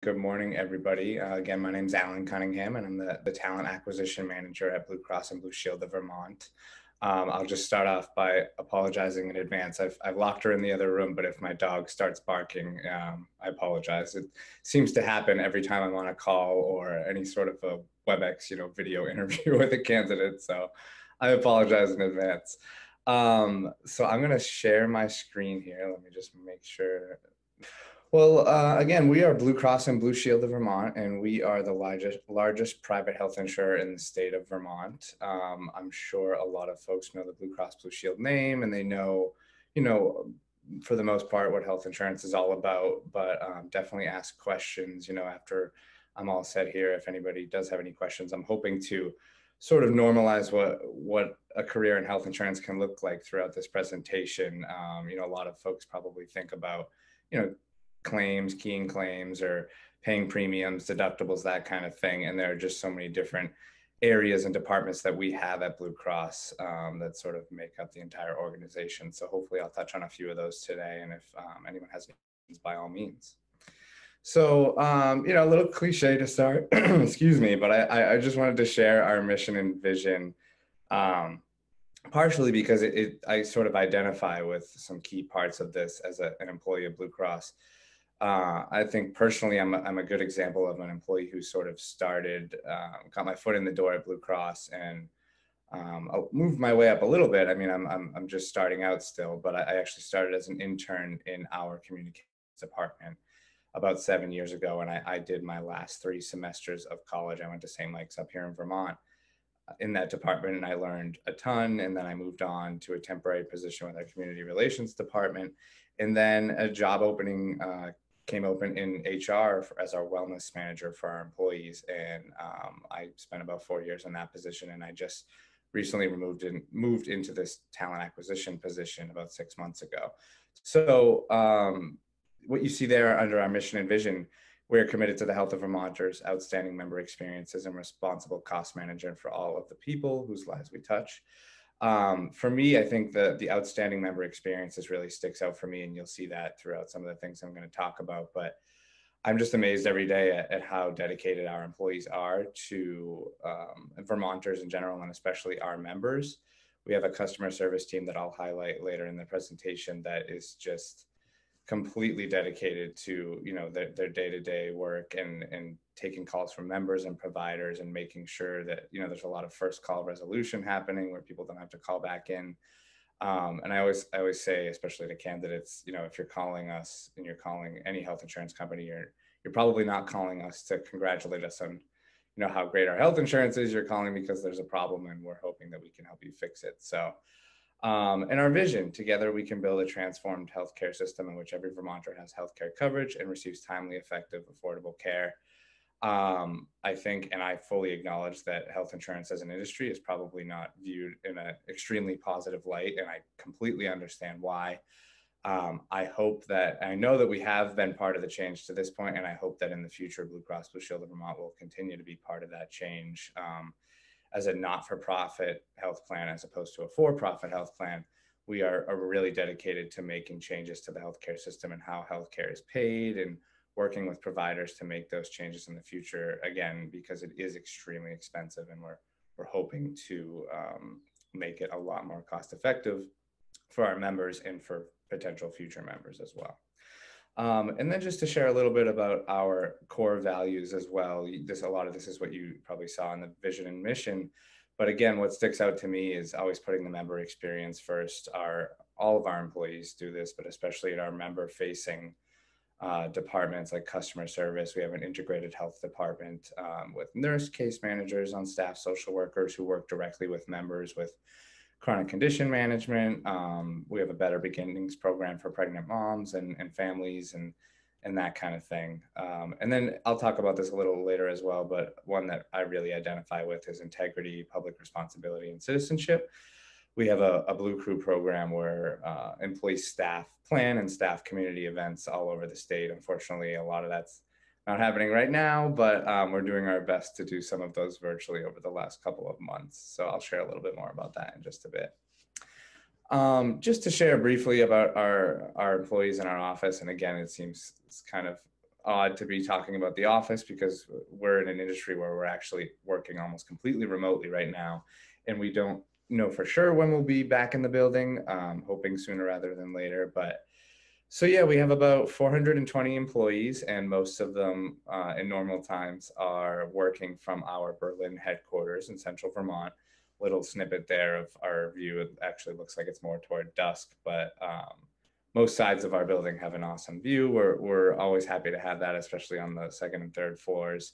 Good morning, everybody. Again, my name is Alan Cunningham, and I'm the Talent Acquisition Manager at BlueCross and BlueShield of Vermont. I'll just start off by apologizing in advance. I've locked her in the other room, but if my dog starts barking, I apologize. It seems to happen every time I'm on a call or any sort of a WebEx, video interview with a candidate. So I apologize in advance. So I'm going to share my screen here. Let me just make sure. Well, again, we are Blue Cross and Blue Shield of Vermont, and we are the largest private health insurer in the state of Vermont. I'm sure a lot of folks know the Blue Cross Blue Shield name, and they know, you know, for the most part, what health insurance is all about. But definitely ask questions, after I'm all set here. If anybody does have any questions, I'm hoping to sort of normalize what a career in health insurance can look like throughout this presentation. A lot of folks probably think about, claims, keying claims, or paying premiums, deductibles, that kind of thing. And there are just so many different areas and departments that we have at Blue Cross that sort of make up the entire organization. So hopefully I'll touch on a few of those today. And if anyone has any questions, by all means. So, a little cliche to start, excuse me, but I just wanted to share our mission and vision, partially because I sort of identify with some key parts of this as an employee of Blue Cross. I think personally, I'm a good example of an employee who sort of started, got my foot in the door at Blue Cross, and I'll move my way up a little bit. I mean, I'm just starting out still, but I actually started as an intern in our communications department about 7 years ago, and I did my last 3 semesters of college. I went to St. Mike's up here in Vermont in that department, and I learned a ton. And then I moved on to a temporary position with our community relations department, and then a job opening came open in HR as our wellness manager for our employees. And I spent about 4 years in that position. And I just recently moved into this talent acquisition position about 6 months ago. So what you see there under our mission and vision, we're committed to the health of Vermonters, outstanding member experiences, and responsible cost management for all of the people whose lives we touch. For me, I think the outstanding member experiences really sticks out for me, and you'll see that throughout some of the things I'm going to talk about. But I'm just amazed every day at how dedicated our employees are to Vermonters in general, and especially our members. We have a customer service team that I'll highlight later in the presentation that is just completely dedicated to their day-to-day work and taking calls from members and providers, and making sure that there's a lot of first call resolution happening where people don't have to call back in. And I always say, especially to candidates, if you're calling us and you're calling any health insurance company, you're probably not calling us to congratulate us on how great our health insurance is. You're calling because there's a problem and we're hoping that we can help you fix it. So and our vision: together we can build a transformed healthcare system in which every Vermonter has healthcare coverage and receives timely, effective, affordable care. I think, and I fully acknowledge, that health insurance as an industry is probably not viewed in an extremely positive light, and I completely understand why. I know that we have been part of the change to this point, and I hope that in the future, Blue Cross Blue Shield of Vermont will continue to be part of that change. As a not-for-profit health plan, as opposed to a for-profit health plan, we are really dedicated to making changes to the healthcare system and how healthcare is paid, and working with providers to make those changes in the future, again, because it is extremely expensive, and we're hoping to make it a lot more cost-effective for our members and for potential future members as well. And then just to share a little bit about our core values as well. A lot of this is what you probably saw in the vision and mission. But again, what sticks out to me is always putting the member experience first. All of our employees do this, but especially at our member-facing departments like customer service. We have an integrated health department with nurse case managers on staff, social workers who work directly with members with chronic condition management. We have a Better Beginnings program for pregnant moms and families and that kind of thing. And then I'll talk about this a little later as well, but one that I really identify with is integrity, public responsibility, and citizenship. We have a Blue Crew program where employees staff plan and staff community events all over the state. Unfortunately, a lot of that's not happening right now, but we're doing our best to do some of those virtually over the last couple of months. So I'll share a little bit more about that in just a bit. Just to share briefly about our employees in our office. And again, it seems it's kind of odd to be talking about the office because we're in an industry where we're actually working almost completely remotely right now. And we don't know for sure when we'll be back in the building, hoping sooner rather than later. But so yeah, we have about 420 employees, and most of them in normal times are working from our Berlin headquarters in central Vermont. Little snippet there of our view. It actually looks like it's more toward dusk, but most sides of our building have an awesome view. We're always happy to have that, especially on the second and third floors.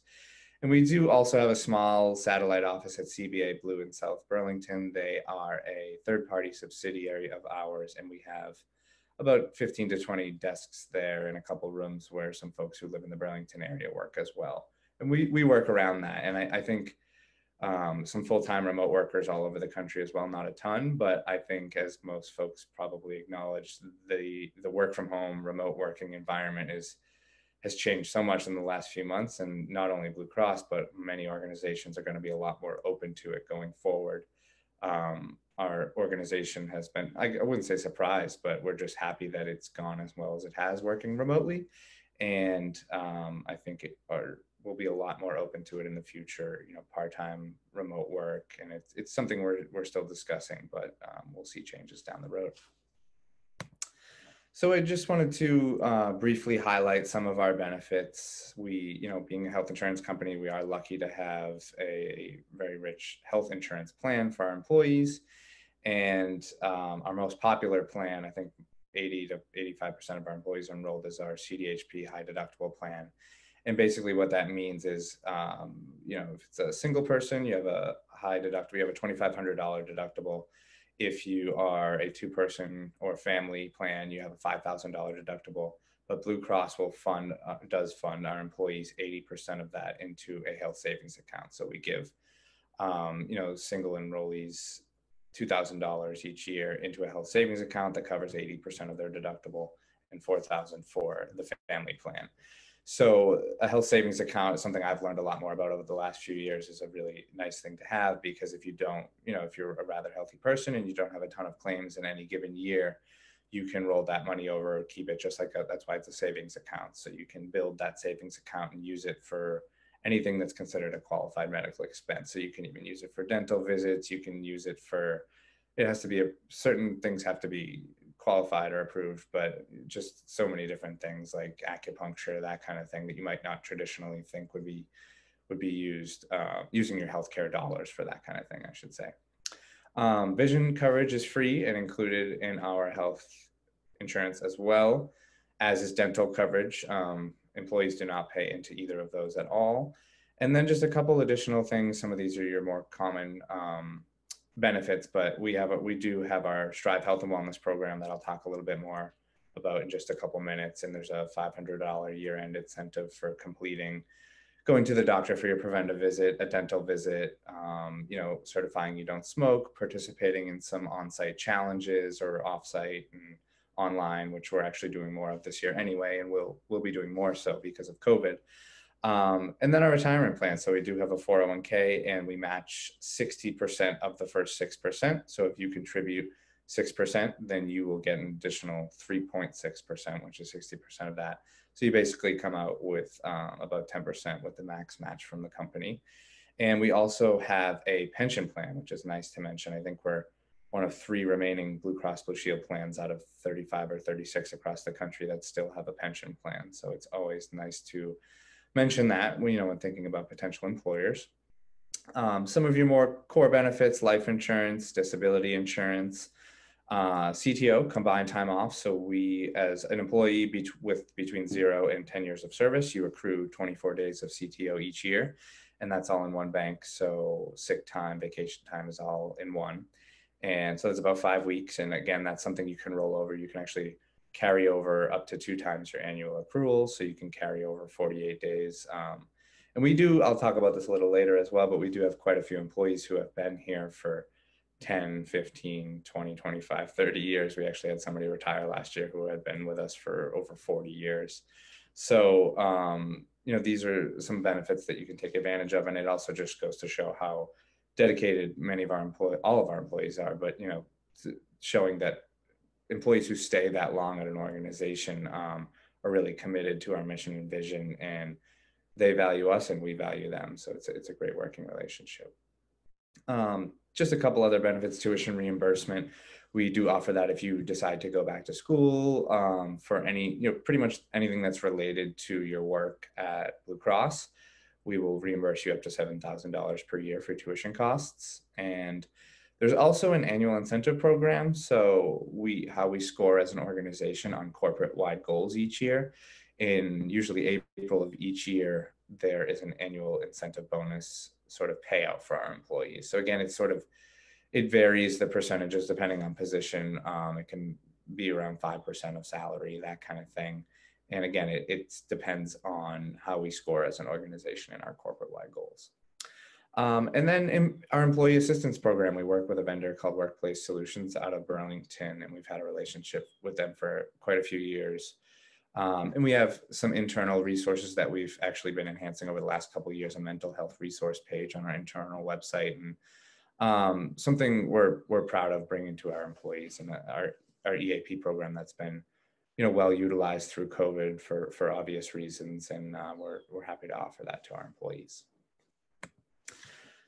And we do also have a small satellite office at CBA Blue in South Burlington. They are a third-party subsidiary of ours, and we have about 15 to 20 desks there and a couple rooms where some folks who live in the Burlington area work as well. And we work around that. And I think some full-time remote workers all over the country as well, not a ton, but I think as most folks probably acknowledge, the work from home, remote working environment has changed so much in the last few months. And not only Blue Cross, but many organizations are going to be a lot more open to it going forward. Our organization has been, I wouldn't say surprised, but we're just happy that it's gone as well as it has working remotely. And I think we'll be a lot more open to it in the future, part-time remote work. And it's something we're still discussing, but we'll see changes down the road. So I just wanted to briefly highlight some of our benefits. We, being a health insurance company, we are lucky to have a very rich health insurance plan for our employees. And our most popular plan, I think 80 to 85% of our employees are enrolled, is our CDHP high deductible plan. And basically what that means is, if it's a single person, you have a high deductible, you have a $2,500 deductible. If you are a two-person or family plan, you have a $5,000 deductible. But Blue Cross does fund our employees 80% of that into a health savings account. So we give, single enrollees $2,000 each year into a health savings account that covers 80% of their deductible, and $4,000 for the family plan. So a health savings account is something I've learned a lot more about over the last few years. Is a really nice thing to have, because if you don't, if you're a rather healthy person and you don't have a ton of claims in any given year, you can roll that money over, keep it just like that's why it's a savings account. So you can build that savings account and use it for anything that's considered a qualified medical expense. So you can even use it for dental visits. You can use it for, it has to be certain things have to be qualified or approved, but just so many different things like acupuncture, that kind of thing that you might not traditionally think would be used, using your healthcare dollars for that kind of thing, I should say. Vision coverage is free and included in our health insurance, as well as is dental coverage. Employees do not pay into either of those at all. And then just a couple additional things. Some of these are your more common benefits, but we do have our Strive Health and Wellness program that I'll talk a little bit more about in just a couple minutes. And there's a $500 year-end incentive for going to the doctor for your preventive visit, a dental visit, certifying you don't smoke, participating in some on-site challenges or off-site and online, which we're actually doing more of this year anyway, and we'll be doing more so because of COVID. And then our retirement plan. So we do have a 401k, and we match 60% of the first 6%. So if you contribute 6%, then you will get an additional 3.6%, which is 60% of that. So you basically come out with about 10% with the max match from the company. And we also have a pension plan, which is nice to mention. I think we're one of 3 remaining Blue Cross Blue Shield plans out of 35 or 36 across the country that still have a pension plan. So it's always nice to mention that when thinking about potential employers. Some of your more core benefits: life insurance, disability insurance, CTO, combined time off. So we, as an employee with between 0 and 10 years of service, you accrue 24 days of CTO each year, and that's all in one bank. So sick time, vacation time is all in one. And so it's about 5 weeks. And again, that's something you can roll over. You can actually carry over up to 2 times your annual accrual. So you can carry over 48 days. And I'll talk about this a little later as well, but we do have quite a few employees who have been here for 10, 15, 20, 25, 30 years. We actually had somebody retire last year who had been with us for over 40 years. So, these are some benefits that you can take advantage of. And it also just goes to show how dedicated all of our employees are, but, showing that employees who stay that long at an organization are really committed to our mission and vision, and they value us and we value them. So it's a great working relationship. Just a couple other benefits: tuition reimbursement. We do offer that if you decide to go back to school, for any, pretty much anything that's related to your work at Blue Cross. We will reimburse you up to $7,000 per year for tuition costs. And there's also an annual incentive program. So how we score as an organization on corporate-wide goals each year. In usually April of each year, there is an annual incentive bonus sort of payout for our employees. So again, it varies the percentages depending on position. It can be around 5% of salary, that kind of thing. And again, it depends on how we score as an organization in our corporate-wide goals. And then in our employee assistance program, we work with a vendor called Workplace Solutions out of Burlington, and we've had a relationship with them for quite a few years. And we have some internal resources that we've actually been enhancing over the last couple of years: a mental health resource page on our internal website, and something we're proud of bringing to our employees, and our EAP program that's been well utilized through COVID for obvious reasons, and we're happy to offer that to our employees.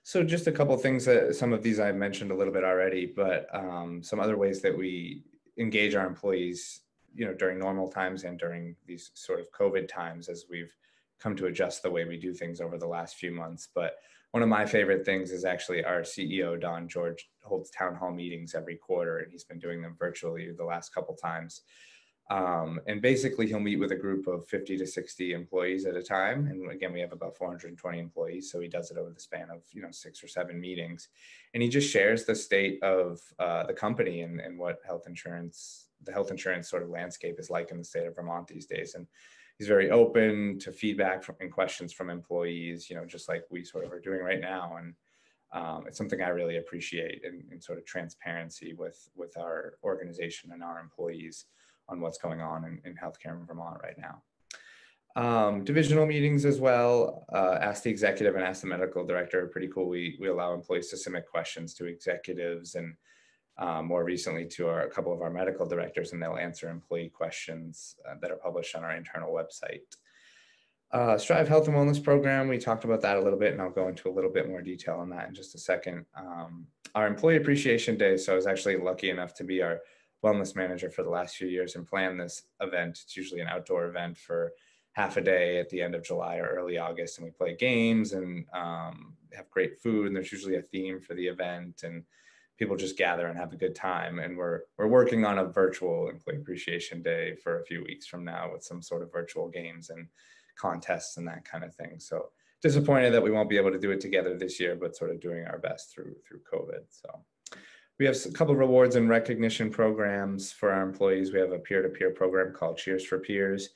So just a couple of things that some of these I've mentioned a little bit already, but some other ways that we engage our employees, during normal times and during these sort of COVID times, as we've come to adjust the way we do things over the last few months. But one of my favorite things is actually our CEO, Don George, holds town hall meetings every quarter, and he's been doing them virtually the last couple times. And basically he'll meet with a group of 50 to 60 employees at a time. And again, we have about 420 employees. So he does it over the span of, 6 or 7 meetings. And he just shares the state of the company and what the health insurance sort of landscape is like in the state of Vermont these days. And he's very open to feedback and questions from employees, just like we sort of are doing right now. And it's something I really appreciate in sort of transparency with our organization and our employees on what's going on in healthcare in Vermont right now. Divisional meetings as well. Ask the Executive and Ask the Medical Director are pretty cool. We allow employees to submit questions to executives, and more recently to a couple of our medical directors, and they'll answer employee questions that are published on our internal website. Strive Health and Wellness Program, we talked about that a little bit, and I'll go into a little bit more detail on that in just a second. Our Employee Appreciation Day, so I was actually lucky enough to be our wellness manager for the last few years and plan this event. It's usually an outdoor event for half a day at the end of July or early August, and we play games and have great food, and there's usually a theme for the event, and people just gather and have a good time. And we're working on a virtual Employee Appreciation Day for a few weeks from now with some sort of virtual games and contests and that kind of thing. So disappointed that we won't be able to do it together this year, but sort of doing our best through COVID. So we have a couple of rewards and recognition programs for our employees. We have a peer-to-peer program called Cheers for Peers.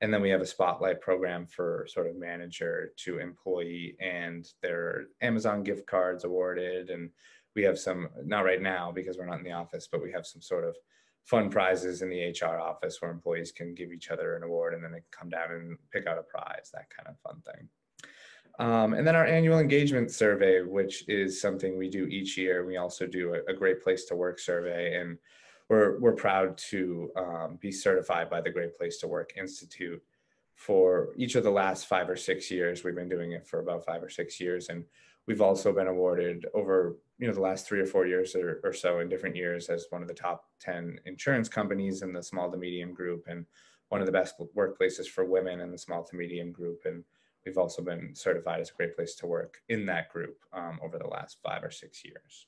And then we have a spotlight program for sort of manager to employee, and there are Amazon gift cards awarded. And we have some, not right now because we're not in the office, but we have some sort of fun prizes in the HR office where employees can give each other an award, and then they can come down and pick out a prize, that kind of fun thing. And then our annual engagement survey, which is something we do each year. We also do a Great Place to Work survey, and we're proud to be certified by the Great Place to Work Institute for each of the last 5 or 6 years. We've been doing it for about 5 or 6 years, and we've also been awarded over the last 3 or 4 years or so in different years as one of the top 10 insurance companies in the small to medium group, and one of the best workplaces for women in the small to medium group. And we've also been certified as a Great Place to Work in that group over the last 5 or 6 years.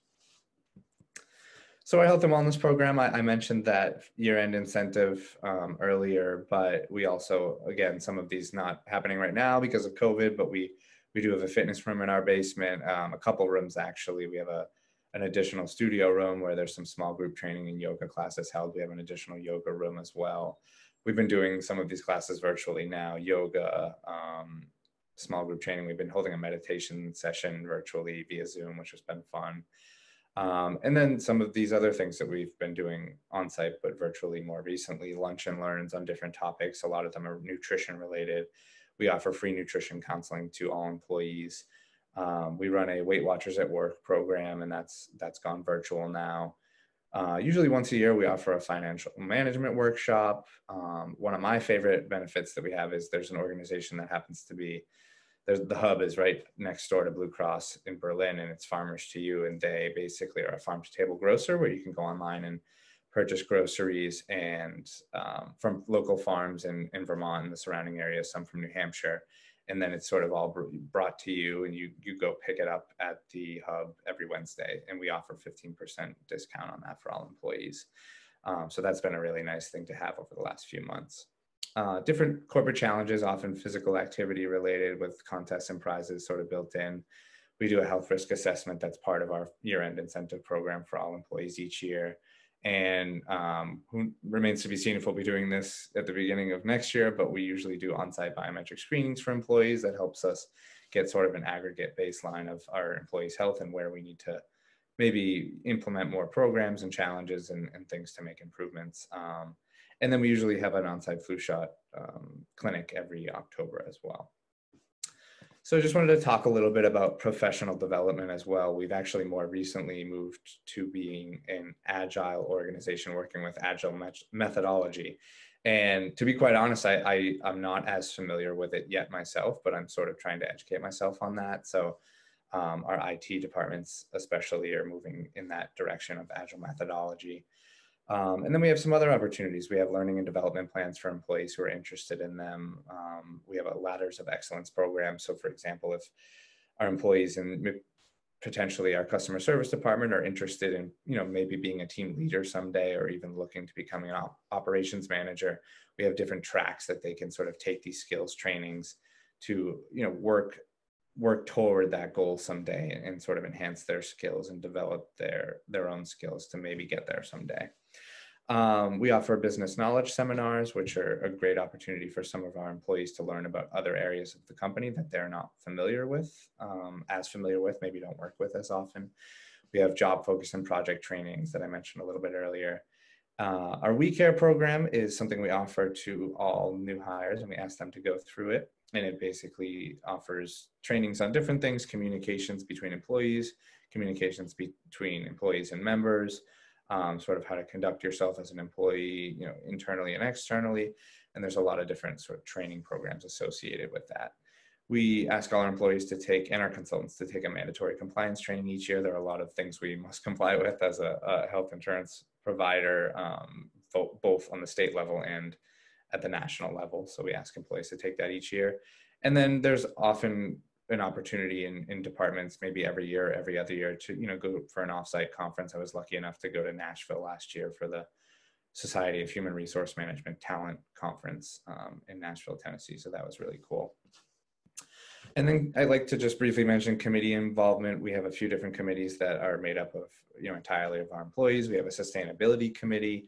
So our health and wellness program, I mentioned that year-end incentive earlier, but we also, again, some of these not happening right now because of COVID, but we do have a fitness room in our basement, a couple rooms actually. We have an additional studio room where there's some small group training and yoga classes held. We have an additional yoga room as well. We've been doing some of these classes virtually now, yoga, small group training. We've been holding a meditation session virtually via Zoom, which has been fun. And then some of these other things that we've been doing on site, but virtually more recently, lunch and learns on different topics. A lot of them are nutrition related. We offer free nutrition counseling to all employees. We run a Weight Watchers at Work program, and that's gone virtual now. Usually once a year, we offer a financial management workshop. One of my favorite benefits that we have is there's an organization that happens to be, the hub is right next door to Blue Cross in Berlin, and it's Farmers to You, and they basically are a farm to table grocer where you can go online and purchase groceries and from local farms in Vermont and the surrounding areas, some from New Hampshire. And then it's sort of all brought to you, and you go pick it up at the hub every Wednesday. And we offer 15% discount on that for all employees. So that's been a really nice thing to have over the last few months. Different corporate challenges, often physical activity related with contests and prizes sort of built in. We do a health risk assessment that's part of our year-end incentive program for all employees each year. And who remains to be seen if we'll be doing this at the beginning of next year, but we usually do on-site biometric screenings for employees that helps us get sort of an aggregate baseline of our employees' health and where we need to maybe implement more programs and challenges and things to make improvements. And then we usually have an on-site flu shot clinic every October as well. So I just wanted to talk a little bit about professional development as well. We've actually more recently moved to being an agile organization working with agile methodology. And to be quite honest, I'm not as familiar with it yet myself, but I'm sort of trying to educate myself on that. So our IT departments especially are moving in that direction of agile methodology. And then we have some other opportunities. We have learning and development plans for employees who are interested in them. We have a ladders of excellence program. So for example, if our employees and potentially our customer service department are interested in, maybe being a team leader someday, or even looking to becoming an operations manager, we have different tracks that they can sort of take these skills trainings to, work toward that goal someday and sort of enhance their skills and develop their own skills to maybe get there someday. We offer business knowledge seminars, which are a great opportunity for some of our employees to learn about other areas of the company that they're not familiar with, maybe don't work with as often. We have job focus and project trainings that I mentioned a little bit earlier. Our We Care program is something we offer to all new hires, and we ask them to go through it. And it basically offers trainings on different things: communications between employees, communications between employees and members, sort of how to conduct yourself as an employee, internally and externally. And there's a lot of different sort of training programs associated with that. We ask all our employees to take, and our consultants to take, a mandatory compliance training each year. There are a lot of things we must comply with as a health insurance provider, both on the state level and at the national level. So we ask employees to take that each year. And then there's often an opportunity in departments, maybe every year, every other year, to go for an offsite conference. I was lucky enough to go to Nashville last year for the Society of Human Resource Management Talent Conference in Nashville, Tennessee. So that was really cool. And then I'd like to just briefly mention committee involvement. We have a few different committees that are made up of entirely of our employees. We have a sustainability committee.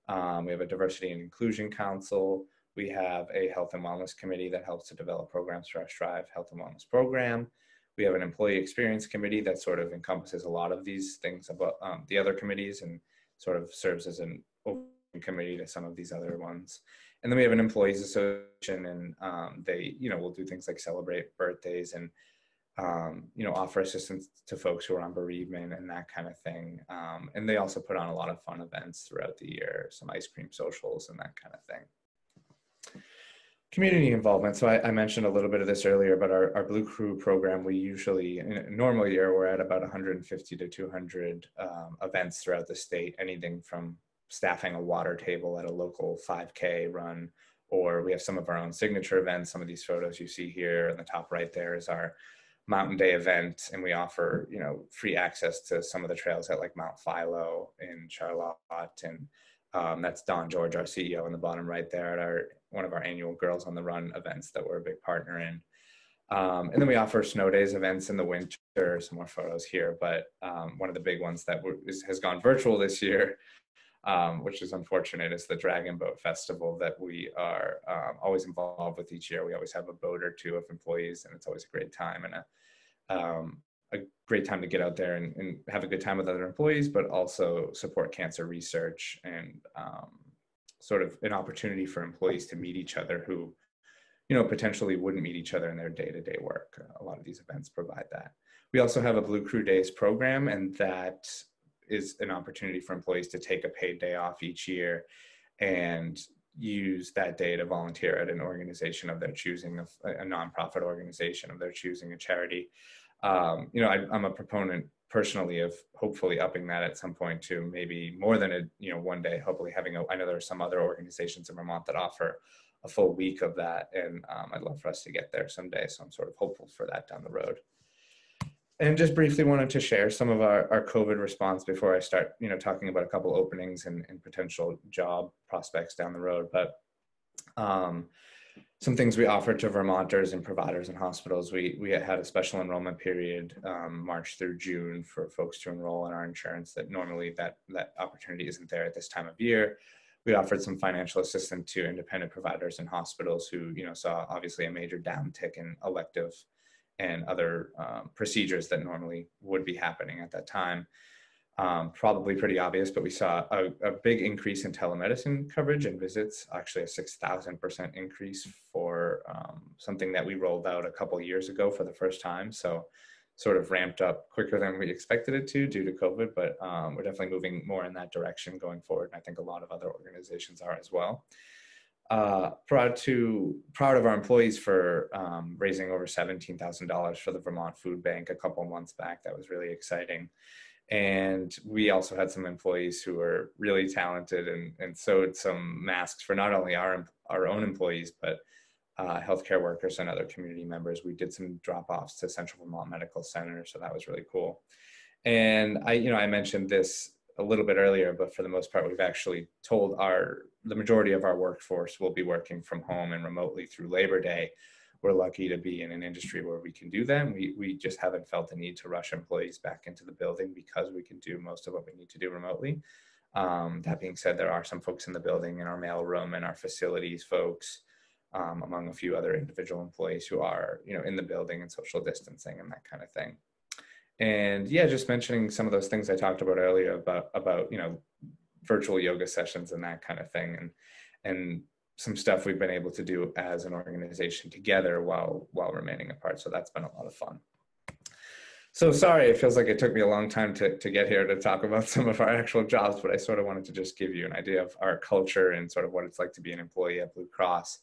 We have a diversity and inclusion council. We have a health and wellness committee that helps to develop programs for our Strive health and wellness program. We have an employee experience committee that sort of encompasses a lot of these things about the other committees and sort of serves as an open committee to some of these other ones. And then we have an employees association, and they, will do things like celebrate birthdays and, offer assistance to folks who are on bereavement and that kind of thing. And they also put on a lot of fun events throughout the year, some ice cream socials and that kind of thing. Community involvement. So I mentioned a little bit of this earlier, but our Blue Crew program, we usually, in a normal year, we're at about 150 to 200 events throughout the state, anything from staffing a water table at a local 5K run, or we have some of our own signature events. Some of these photos you see here in the top right there is our Mountain Day event, and we offer free access to some of the trails at like Mount Philo in Charlotte, and that's Don George, our CEO, in the bottom right there at one of our annual Girls on the Run events that we're a big partner in. And then we offer snow days events in the winter. Some more photos here, but one of the big ones that has gone virtual this year, which is unfortunate, is the Dragon Boat Festival that we are always involved with each year. We always have a boat or two of employees, and it's always a great time and a great time to get out there and have a good time with other employees, but also support cancer research and sort of an opportunity for employees to meet each other who, potentially wouldn't meet each other in their day-to-day work. A lot of these events provide that. We also have a Blue Crew Days program, and that is an opportunity for employees to take a paid day off each year and use that day to volunteer at an organization of their choosing, a nonprofit organization of their choosing, a charity. I'm a proponent personally of hopefully upping that at some point to maybe more than one day, hopefully I know there are some other organizations in Vermont that offer a full week of that. And I'd love for us to get there someday. So I'm sort of hopeful for that down the road. And just briefly wanted to share some of our COVID response before I start, talking about a couple openings and potential job prospects down the road. But some things we offered to Vermonters and providers and hospitals. We had a special enrollment period, March through June, for folks to enroll in our insurance that normally that opportunity isn't there at this time of year. We offered some financial assistance to independent providers and hospitals who, saw obviously a major downtick in elective and other procedures that normally would be happening at that time. Probably pretty obvious, but we saw a big increase in telemedicine coverage and visits, actually a 6,000% increase for something that we rolled out a couple years ago for the first time. So sort of ramped up quicker than we expected it to due to COVID, but we're definitely moving more in that direction going forward. And I think a lot of other organizations are as well. Proud of our employees for raising over $17,000 for the Vermont Food Bank a couple months back. That was really exciting. And we also had some employees who were really talented and sewed some masks for not only our own employees, but healthcare workers and other community members. We did some drop-offs to Central Vermont Medical Center, so that was really cool. And I mentioned this a little bit earlier, but for the most part, we've actually told the majority of our workforce will be working from home and remotely through Labor Day. We're lucky to be in an industry where we can do that. We just haven't felt the need to rush employees back into the building because we can do most of what we need to do remotely. That being said, there are some folks in the building, in our mailroom and our facilities folks, among a few other individual employees who are, in the building and social distancing and that kind of thing. And yeah, just mentioning some of those things I talked about earlier about virtual yoga sessions and that kind of thing, and some stuff we've been able to do as an organization together while remaining apart. So that's been a lot of fun. So sorry, it feels like it took me a long time to get here to talk about some of our actual jobs, but I sort of wanted to just give you an idea of our culture and sort of what it's like to be an employee at Blue Cross.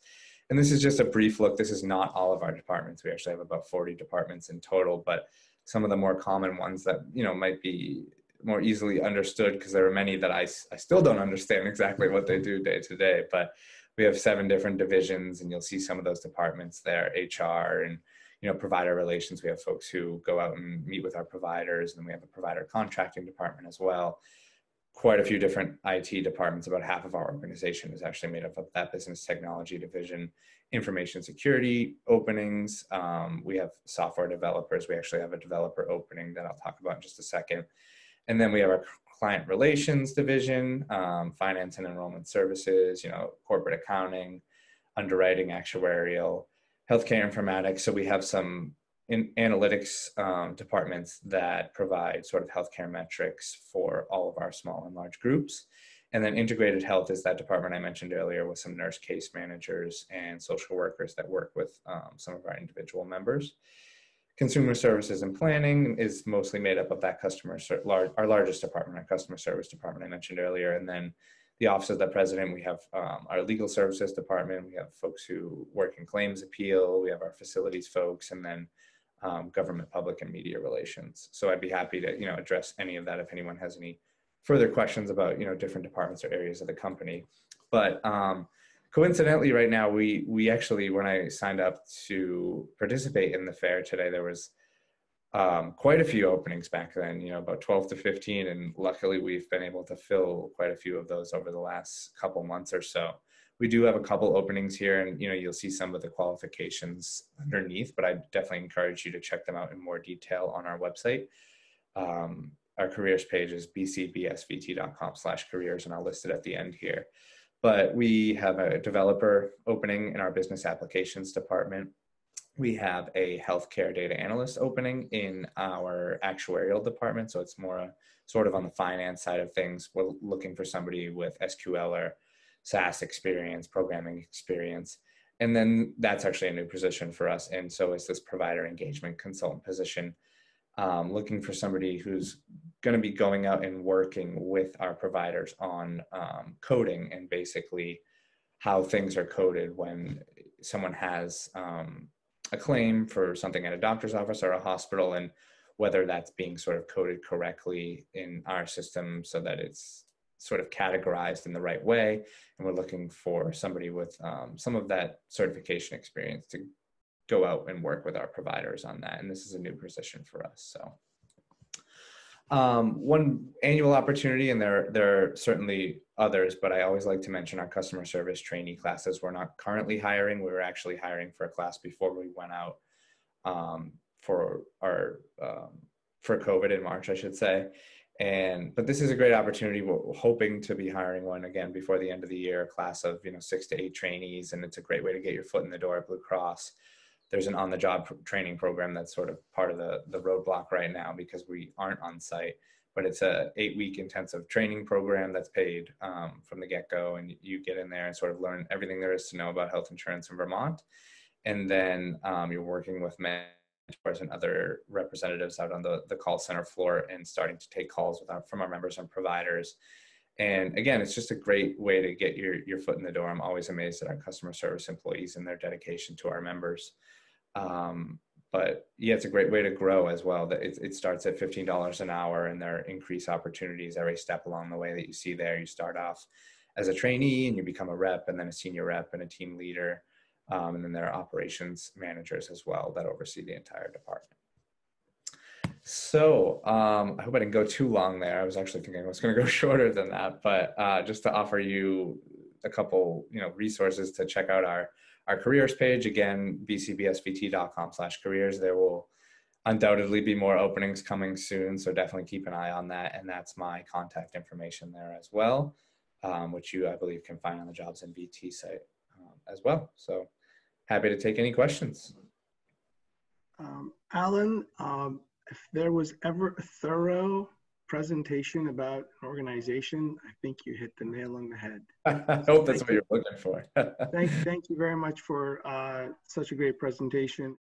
And this is just a brief look. This is not all of our departments. We actually have about 40 departments in total, but some of the more common ones that, might be more easily understood, because there are many that I still don't understand exactly what they do day to day, but we have 7 different divisions, and you'll see some of those departments there, HR and, provider relations. We have folks who go out and meet with our providers, and we have a provider contracting department as well. Quite a few different IT departments. About half of our organization is actually made up of that business technology division. Information security openings. We have software developers. We actually have a developer opening that I'll talk about in just a second. And then we have our client relations division, finance and enrollment services, corporate accounting, underwriting, actuarial, healthcare informatics. So we have some analytics departments that provide sort of healthcare metrics for all of our small and large groups. And then integrated health is that department I mentioned earlier with some nurse case managers and social workers that work with some of our individual members. Consumer services and planning is mostly made up of that our largest department, our customer service department I mentioned earlier. And then the Office of the President, we have our legal services department. We have folks who work in claims appeal. We have our facilities folks, and then government, public, and media relations. So I'd be happy to, address any of that if anyone has any further questions about, different departments or areas of the company. But coincidentally, right now, we actually, when I signed up to participate in the fair today, there was quite a few openings back then, about 12 to 15. And luckily, we've been able to fill quite a few of those over the last couple months or so. We do have a couple openings here, and you'll see some of the qualifications underneath, but I definitely encourage you to check them out in more detail on our website. Our careers page is bcbsvt.com/careers, and I'll list it at the end here. But we have a developer opening in our business applications department. We have a healthcare data analyst opening in our actuarial department. So it's more sort of on the finance side of things. We're looking for somebody with SQL or SaaS experience, programming experience. And then that's actually a new position for us. And so is this provider engagement consultant position, looking for somebody who's going to be going out and working with our providers on coding and basically how things are coded when someone has a claim for something at a doctor's office or a hospital, and whether that's being sort of coded correctly in our system so that it's sort of categorized in the right way. And we're looking for somebody with some of that certification experience to go out and work with our providers on that. And this is a new position for us. So one annual opportunity, and there are certainly others, but I always like to mention our customer service trainee classes. We're not currently hiring. We were actually hiring for a class before we went out for COVID in March, I should say. But this is a great opportunity. We're hoping to be hiring one again before the end of the year, a class of 6 to 8 trainees, and it's a great way to get your foot in the door at Blue Cross. There's an on-the-job training program that's sort of part of the roadblock right now because we aren't on site, but it's a 8-week intensive training program that's paid from the get-go, and you get in there and sort of learn everything there is to know about health insurance in Vermont. And then you're working with mentors and other representatives out on the call center floor and starting to take calls from our members and providers. And again, it's just a great way to get your foot in the door. I'm always amazed at our customer service employees and their dedication to our members. But yeah, it's a great way to grow as well. It starts at $15 an hour, and there are increase opportunities every step along the way that you see there. You start off as a trainee and you become a rep, and then a senior rep and a team leader. And then there are operations managers as well that oversee the entire department. So I hope I didn't go too long there. I was actually thinking I was going to go shorter than that, but just to offer you a couple, resources to check out our careers page. Again, bcbsvt.com/careers. There will undoubtedly be more openings coming soon, so definitely keep an eye on that. And that's my contact information there as well, which you, I believe, can find on the JobsInVT site as well. So happy to take any questions. Alan, if there was ever a thorough presentation about an organization, I think you hit the nail on the head. I hope that's what you're looking for. Thank you very much for such a great presentation.